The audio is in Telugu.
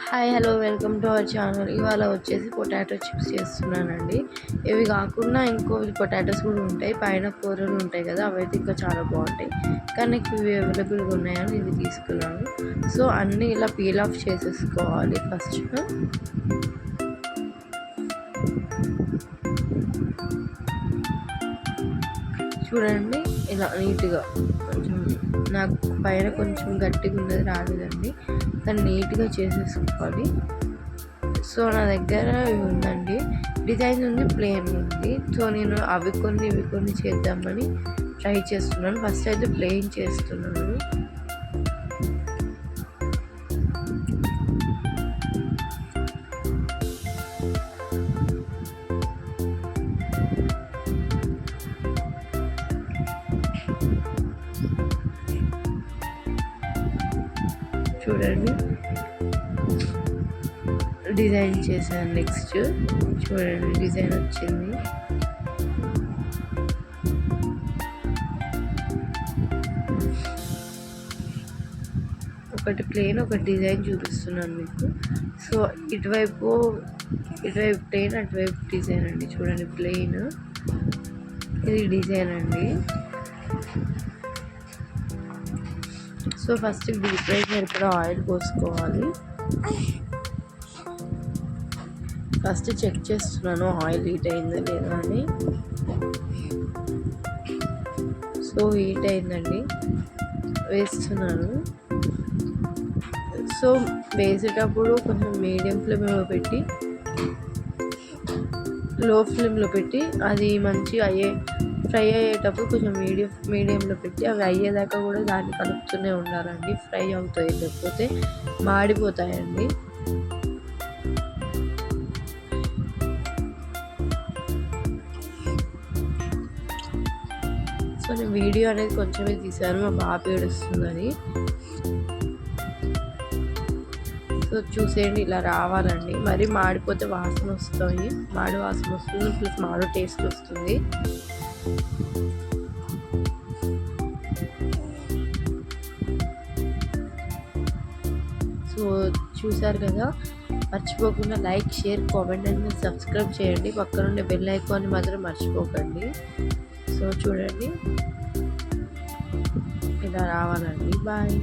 Hi hello welcome to our channel. ఇవాళ వచ్చేసి పొటాటో చిప్స్ చేస్తున్నానండి. ఇవి కాకుండా ఇంకో పొటాటోస్ కూడా ఉంటాయి, పైన కూరలు ఉంటాయి కదా, అవైతే ఇంకా చాలా బాగుంటాయి. కానీ ఇవి అవైలబుల్గా ఉన్నాయని ఇది తీసుకున్నాను. సో అన్నీ ఇలా పీల్ ఆఫ్ చేసేసుకోవాలి ఫస్ట్. చూడండి ఇలా నీట్గా, కొంచెం నాకు పైన కొంచెం గట్టిగా ఉన్నది రాలేదండి, కానీ నీట్గా చేసేసుకోవాలి. సో నా దగ్గర ఇవి ఉందండి, డిజైన్ ఉంది, ప్లెయిన్ ఉంది. సో నేను అవి కొన్ని ఇవి కొన్ని చేద్దామని ట్రై చేస్తున్నాను. ఫస్ట్ అయితే ప్లెయిన్ చేస్తున్నాను. చూడండి డిజైన్ చేశాను. నెక్స్ట్ చూడండి డిజైన్ వచ్చింది. ఒకటి ప్లెయిన్, ఒకటి డిజైన్ చూపిస్తున్నాను మీకు. సో ఇటువైపు ప్లెయిన్, అటువైపు డిజైన్ అండి. చూడండి ప్లెయిన్, ఇది డిజైన్ అండి. సో ఫస్ట్ డీప్ ఫ్రై సరిపడా ఆయిల్ పోసుకోవాలి. ఫస్ట్ చెక్ చేస్తున్నాను ఆయిల్ హీట్ అయిందా లేదా అని. సో హీట్ అయిందండి, వేస్తున్నాను. సో వేసేటప్పుడు కొంచెం మీడియం ఫ్లేమ్లో పెట్టి, లో ఫ్లేమ్లో పెట్టి, అది మంచిగా ఫ్రై అయ్యేటప్పుడు కొంచెం మీడియంలో పెట్టి అవి అయ్యేదాకా కూడా దాన్ని కలుపుతూనే ఉండాలండి. ఫ్రై అవుతాయి, లేకపోతే మాడిపోతాయండి. సో నేను వీడియో అనేది కొంచెమే తీశాను, మా బాబు ఏడుస్తుందని. సో చూసేయండి, ఇలా రావాలండి. మరి మాడిపోతే వాసన వస్తాయి, మాడి వాసన వస్తుంది, ప్లస్ మాడు టేస్ట్ వస్తుంది. సో చూసారు కదా, మర్చిపోకుండా like, share, comment and subscribe చేయండి. పక్కనుండే బెల్ ఐకాన్ని మాత్రం మర్చిపోకండి. సో చూడండి ఇలా రావాలండి. బాయ్.